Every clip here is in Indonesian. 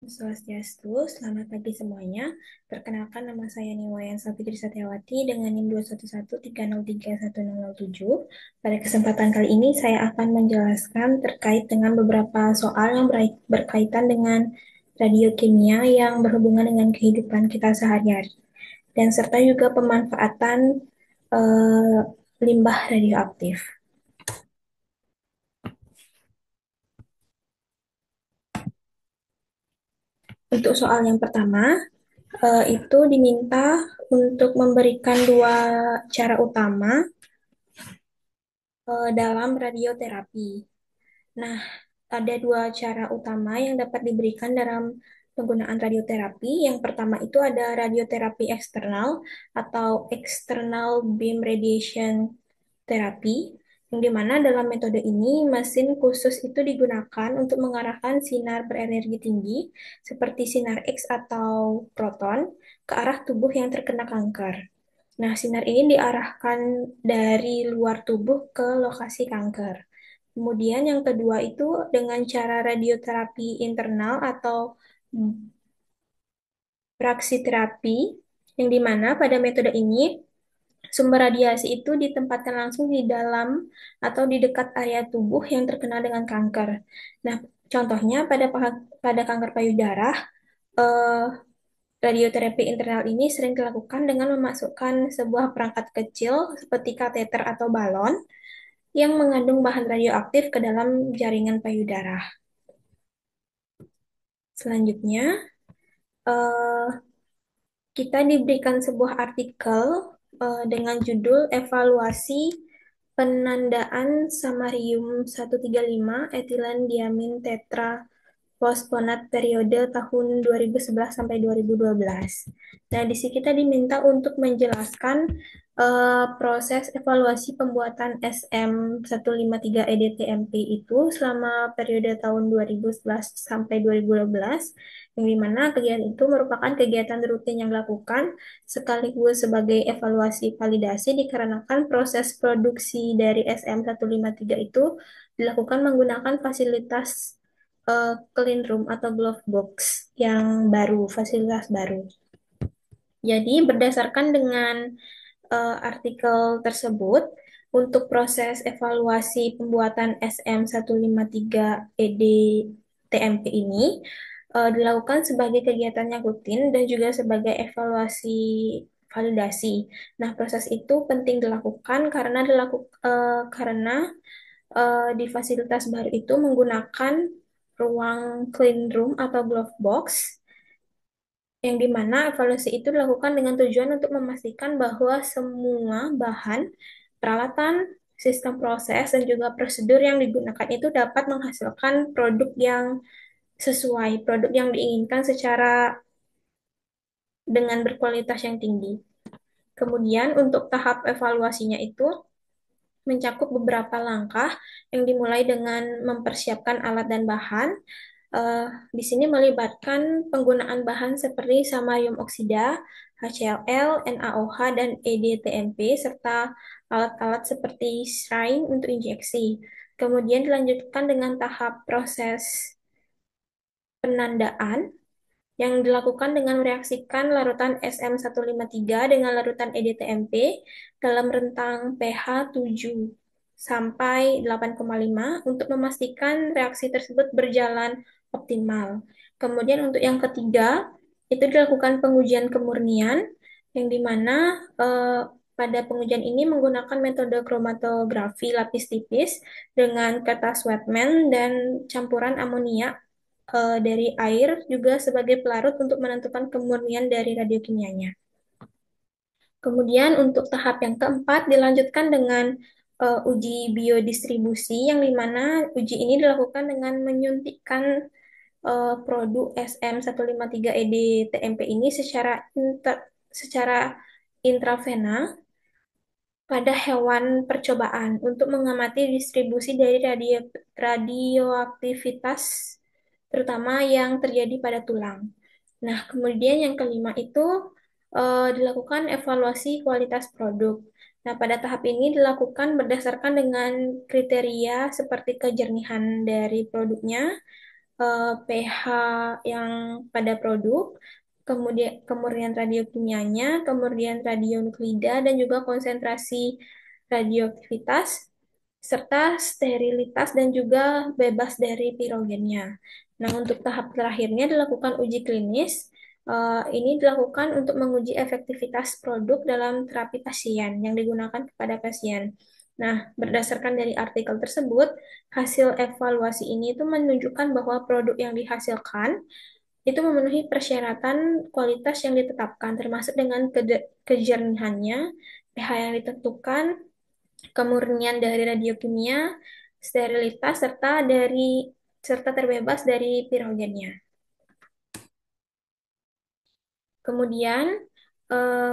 Swastiastu, selamat pagi semuanya. Perkenalkan nama saya Niwayan Safitri Satyawati dengan NIM 211303107. Pada kesempatan kali ini saya akan menjelaskan terkait dengan beberapa soal yang berkaitan dengan radiokimia yang berhubungan dengan kehidupan kita sehari-hari dan serta juga pemanfaatan eh, limbah radioaktif. Untuk soal yang pertama, itu diminta untuk memberikan dua cara utama dalam radioterapi. Nah, ada dua cara utama yang dapat diberikan dalam penggunaan radioterapi. Yang pertama itu ada radioterapi eksternal atau external beam radiation therapy, yang dimana dalam metode ini mesin khusus itu digunakan untuk mengarahkan sinar berenergi tinggi seperti sinar X atau proton ke arah tubuh yang terkena kanker. Nah, sinar ini diarahkan dari luar tubuh ke lokasi kanker. Kemudian yang kedua itu dengan cara radioterapi internal atau praksiterapi, yang dimana pada metode ini sumber radiasi itu ditempatkan langsung di dalam atau di dekat area tubuh yang terkena dengan kanker. Nah, contohnya pada kanker payudara, eh, radioterapi internal ini sering dilakukan dengan memasukkan sebuah perangkat kecil seperti kateter atau balon yang mengandung bahan radioaktif ke dalam jaringan payudara. Selanjutnya, eh, kita diberikan sebuah artikel dengan judul Evaluasi Penandaan Samarium 135 etilen diamin tetra fosfonat periode tahun 2011 sampai 2012. Nah, di sini kita diminta untuk menjelaskan proses evaluasi pembuatan SM153 EDTMP itu selama periode tahun 2011 sampai 2012, yang dimana kegiatan itu merupakan kegiatan rutin yang dilakukan sekaligus sebagai evaluasi validasi dikarenakan proses produksi dari SM153 itu dilakukan menggunakan fasilitas clean room atau glove box yang baru, fasilitas baru. Jadi berdasarkan dengan artikel tersebut, untuk proses evaluasi pembuatan SM153 ED-TMP ini dilakukan sebagai kegiatan yang rutin dan juga sebagai evaluasi validasi. Nah, proses itu penting dilakukan karena di fasilitas baru itu menggunakan ruang clean room atau glove box, yang dimana evaluasi itu dilakukan dengan tujuan untuk memastikan bahwa semua bahan, peralatan, sistem proses, dan juga prosedur yang digunakan itu dapat menghasilkan produk yang sesuai, produk yang diinginkan secara dengan berkualitas yang tinggi. Kemudian untuk tahap evaluasinya itu mencakup beberapa langkah yang dimulai dengan mempersiapkan alat dan bahan. Eh, di sini melibatkan penggunaan bahan seperti samarium oksida, HCl, NaOH, dan EDTMP, serta alat-alat seperti syringe untuk injeksi. Kemudian dilanjutkan dengan tahap proses penandaan yang dilakukan dengan mereaksikan larutan SM153 dengan larutan EDTMP dalam rentang pH 7 sampai 8,5 untuk memastikan reaksi tersebut berjalan optimal. Kemudian untuk yang ketiga, itu dilakukan pengujian kemurnian yang dimana pada pengujian ini menggunakan metode kromatografi lapis tipis dengan kertas Wetman dan campuran amonia dari air juga sebagai pelarut untuk menentukan kemurnian dari radiokimianya. Kemudian untuk tahap yang keempat dilanjutkan dengan uji biodistribusi yang dimana uji ini dilakukan dengan menyuntikkan produk SM153 ED-TMP ini secara intravena pada hewan percobaan untuk mengamati distribusi dari radioaktivitas terutama yang terjadi pada tulang. Nah, kemudian yang kelima itu dilakukan evaluasi kualitas produk. Nah, pada tahap ini dilakukan berdasarkan dengan kriteria seperti kejernihan dari produknya, pH yang pada produk, kemudian kemurnian radiokimianya, kemurnian radionuklida, dan juga konsentrasi radioaktivitas, serta sterilitas dan juga bebas dari pirogennya. Nah, untuk tahap terakhirnya dilakukan uji klinis. Ini dilakukan untuk menguji efektivitas produk dalam terapi pasien yang digunakan kepada pasien. Nah, berdasarkan dari artikel tersebut, hasil evaluasi ini itu menunjukkan bahwa produk yang dihasilkan itu memenuhi persyaratan kualitas yang ditetapkan, termasuk dengan kejernihannya, pH yang ditentukan, kemurnian dari radiokimia, sterilitas, serta terbebas dari pirogennya. Kemudian,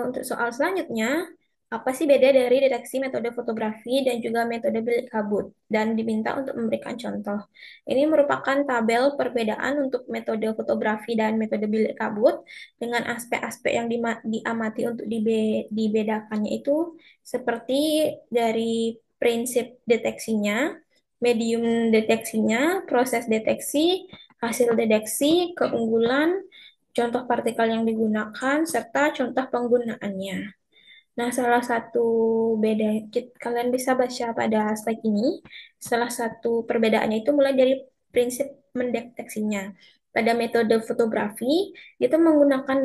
untuk soal selanjutnya, apa sih beda dari deteksi metode fotografi dan juga metode bilik kabut? Dan diminta untuk memberikan contoh. Ini merupakan tabel perbedaan untuk metode fotografi dan metode bilik kabut dengan aspek-aspek yang diamati untuk dibedakannya itu seperti dari prinsip deteksinya, medium deteksinya, proses deteksi, hasil deteksi, keunggulan, contoh partikel yang digunakan, serta contoh penggunaannya. Nah, salah satu kalian bisa baca pada slide ini, salah satu perbedaannya itu mulai dari prinsip mendeteksinya. Pada metode fotografi, itu menggunakan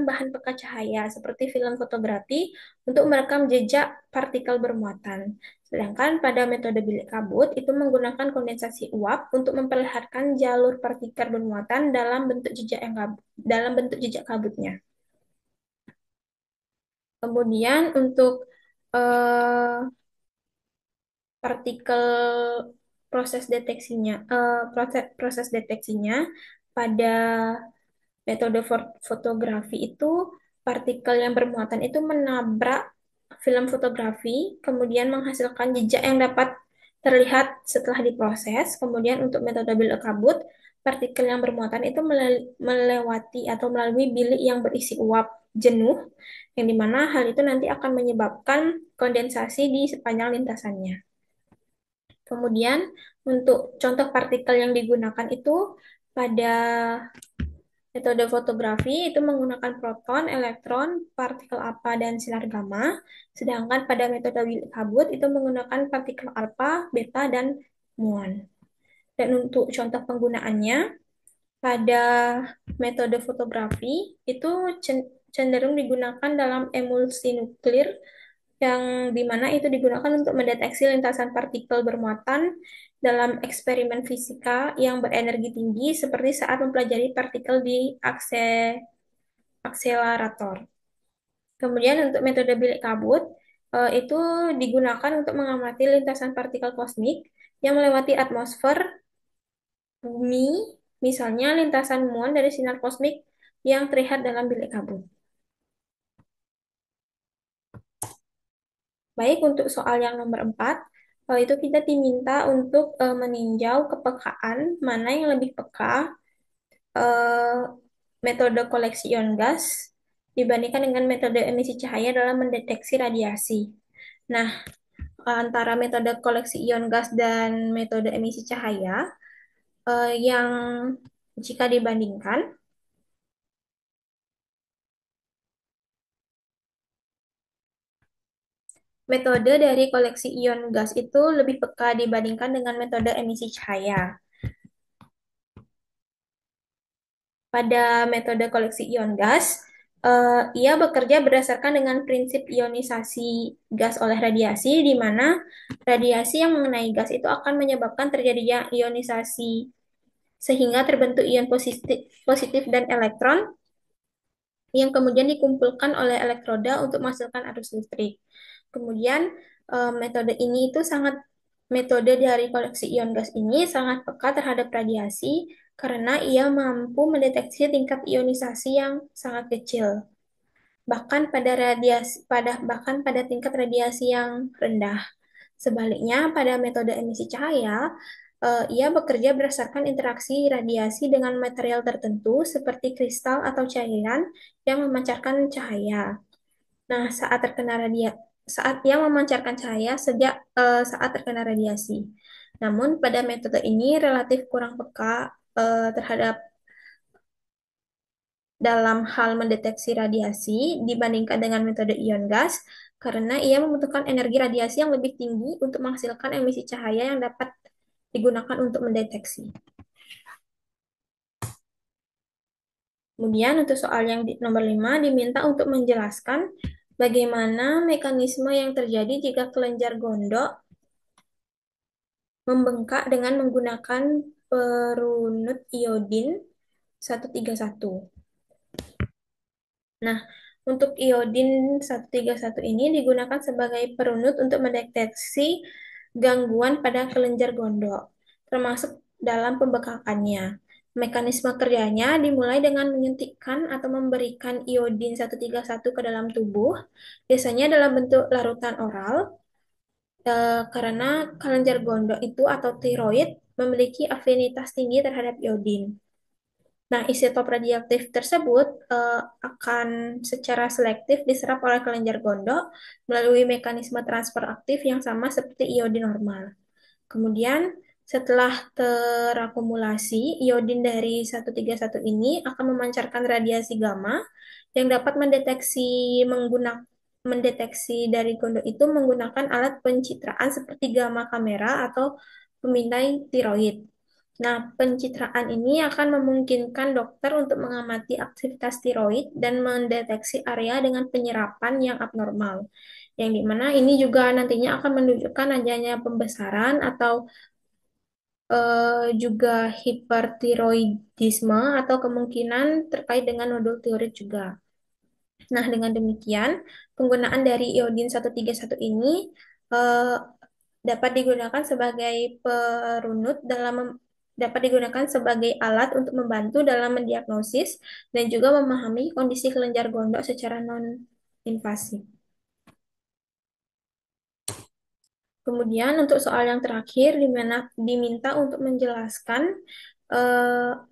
bahan pekat cahaya seperti film fotografi untuk merekam jejak partikel bermuatan. Sedangkan pada metode bilik kabut itu menggunakan kondensasi uap untuk memperlihatkan jalur partikel bermuatan dalam bentuk jejak kabutnya. Kemudian untuk eh, partikel proses deteksinya pada metode fotografi itu partikel yang bermuatan itu menabrak film fotografi, kemudian menghasilkan jejak yang dapat terlihat setelah diproses. Kemudian untuk metode bilik kabut, partikel yang bermuatan itu melewati atau melalui bilik yang berisi uap jenuh, yang dimana hal itu nanti akan menyebabkan kondensasi di sepanjang lintasannya. Kemudian untuk contoh partikel yang digunakan itu pada metode fotografi itu menggunakan proton, elektron, partikel alfa, dan sinar gamma. Sedangkan pada metode bilik kabut itu menggunakan partikel alfa, beta, dan muon. Dan untuk contoh penggunaannya, pada metode fotografi itu cenderung digunakan dalam emulsi nuklir yang dimana itu digunakan untuk mendeteksi lintasan partikel bermuatan dalam eksperimen fisika yang berenergi tinggi seperti saat mempelajari partikel di akselerator. Kemudian untuk metode bilik kabut itu digunakan untuk mengamati lintasan partikel kosmik yang melewati atmosfer bumi, misalnya lintasan muon dari sinar kosmik yang terlihat dalam bilik kabut. Baik, untuk soal yang nomor 4, itu kita diminta untuk meninjau kepekaan mana yang lebih peka, eh, metode koleksi ion gas dibandingkan dengan metode emisi cahaya dalam mendeteksi radiasi. Nah, antara metode koleksi ion gas dan metode emisi cahaya, yang jika dibandingkan, metode dari koleksi ion gas itu lebih peka dibandingkan dengan metode emisi cahaya. Pada metode koleksi ion gas, ia bekerja berdasarkan dengan prinsip ionisasi gas oleh radiasi, di mana radiasi yang mengenai gas itu akan menyebabkan terjadinya ionisasi sehingga terbentuk ion positif dan elektron yang kemudian dikumpulkan oleh elektroda untuk menghasilkan arus listrik. Kemudian metode dari koleksi ion gas ini sangat peka terhadap radiasi karena ia mampu mendeteksi tingkat ionisasi yang sangat kecil. Bahkan pada tingkat radiasi yang rendah. Sebaliknya, pada metode emisi cahaya, ia bekerja berdasarkan interaksi radiasi dengan material tertentu seperti kristal atau cairan yang memancarkan cahaya. Nah, saat ia memancarkan cahaya saat terkena radiasi. Namun pada metode ini relatif kurang peka terhadap dalam hal mendeteksi radiasi dibandingkan dengan metode ion gas karena ia membutuhkan energi radiasi yang lebih tinggi untuk menghasilkan emisi cahaya yang dapat digunakan untuk mendeteksi. Kemudian untuk soal yang nomor 5 diminta untuk menjelaskan bagaimana mekanisme yang terjadi jika kelenjar gondok membengkak dengan menggunakan perunut iodin 131. Nah, untuk iodin 131 ini digunakan sebagai perunut untuk mendeteksi gangguan pada kelenjar gondok, termasuk dalam pembekakannya. Mekanisme kerjanya dimulai dengan menyuntikkan atau memberikan iodin 131 ke dalam tubuh, biasanya dalam bentuk larutan oral, karena kelenjar gondok itu atau tiroid memiliki afinitas tinggi terhadap iodin. Nah, isotop radioaktif tersebut akan secara selektif diserap oleh kelenjar gondok melalui mekanisme transfer aktif yang sama seperti iodin normal. Kemudian, setelah terakumulasi, iodin dari 131 ini akan memancarkan radiasi gamma yang dapat mendeteksi dari gondok itu menggunakan alat pencitraan seperti gamma kamera atau pemindai tiroid. Nah, pencitraan ini akan memungkinkan dokter untuk mengamati aktivitas tiroid dan mendeteksi area dengan penyerapan yang abnormal. Yang dimana ini juga nantinya akan menunjukkan adanya pembesaran atau juga hipertiroidisme atau kemungkinan terkait dengan nodul tiroid juga. Nah, dengan demikian, penggunaan dari iodin 131 ini eh, dapat digunakan sebagai perunut dapat digunakan sebagai alat untuk membantu dalam mendiagnosis dan juga memahami kondisi kelenjar gondok secara non-invasif. Kemudian untuk soal yang terakhir, di mana diminta untuk menjelaskan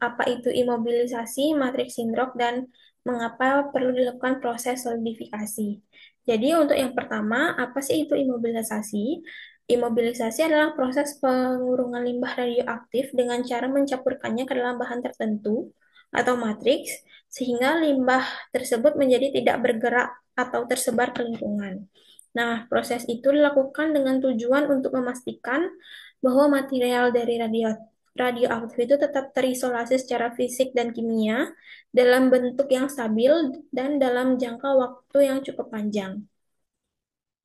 apa itu imobilisasi matriks Sindrok dan mengapa perlu dilakukan proses solidifikasi. Jadi untuk yang pertama, apa sih itu imobilisasi? Imobilisasi adalah proses pengurungan limbah radioaktif dengan cara mencampurkannya ke dalam bahan tertentu atau matriks, sehingga limbah tersebut menjadi tidak bergerak atau tersebar ke lingkungan. Nah, proses itu dilakukan dengan tujuan untuk memastikan bahwa material dari radioaktif itu tetap terisolasi secara fisik dan kimia dalam bentuk yang stabil dan dalam jangka waktu yang cukup panjang.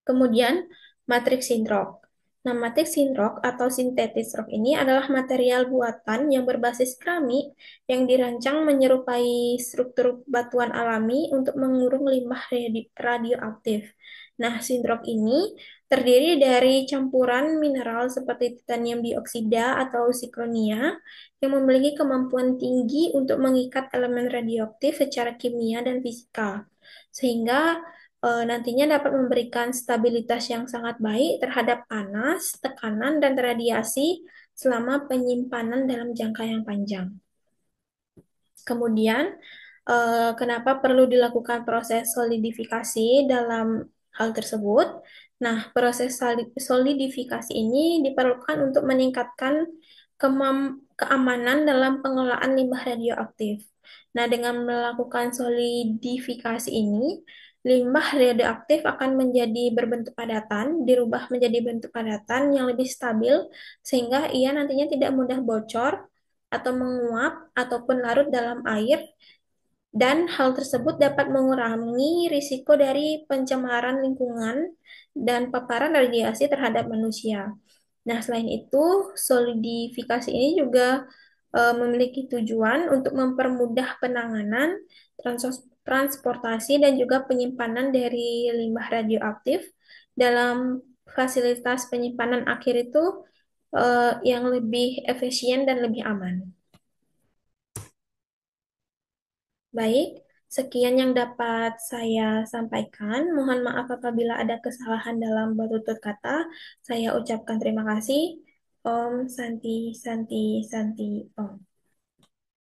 Kemudian, matriks Sintrok. Nah, matriks Sintrok atau sintetis rock ini adalah material buatan yang berbasis keramik yang dirancang menyerupai struktur batuan alami untuk mengurung limbah radioaktif. Nah, Sintrok ini terdiri dari campuran mineral seperti titanium dioksida atau zirconia yang memiliki kemampuan tinggi untuk mengikat elemen radioaktif secara kimia dan fisika. Sehingga nantinya dapat memberikan stabilitas yang sangat baik terhadap panas, tekanan, dan radiasi selama penyimpanan dalam jangka yang panjang. Kemudian, kenapa perlu dilakukan proses solidifikasi dalam hal tersebut? Nah, proses solidifikasi ini diperlukan untuk meningkatkan keamanan dalam pengelolaan limbah radioaktif. Nah, dengan melakukan solidifikasi ini, limbah radioaktif akan menjadi berbentuk padatan, dirubah menjadi bentuk padatan yang lebih stabil, sehingga ia nantinya tidak mudah bocor atau menguap ataupun larut dalam air, dan hal tersebut dapat mengurangi risiko dari pencemaran lingkungan dan paparan radiasi terhadap manusia. Nah, selain itu, solidifikasi ini juga memiliki tujuan untuk mempermudah penanganan, transportasi, dan juga penyimpanan dari limbah radioaktif dalam fasilitas penyimpanan akhir itu yang lebih efisien dan lebih aman. Baik, sekian yang dapat saya sampaikan. Mohon maaf apabila ada kesalahan dalam bertutur kata. Saya ucapkan terima kasih. Om Santi Santi Santi Om.